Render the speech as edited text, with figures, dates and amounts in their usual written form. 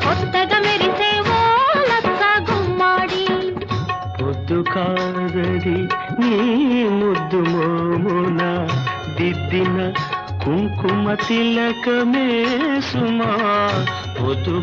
కొత్తగా మెరిసే ఓ లచ్చ గుమ్మాడి పొద్దు కాదది నీ ముద్దు మోమున దిద్దిన కుంకుమ తిలకమే సుమా పొద్దు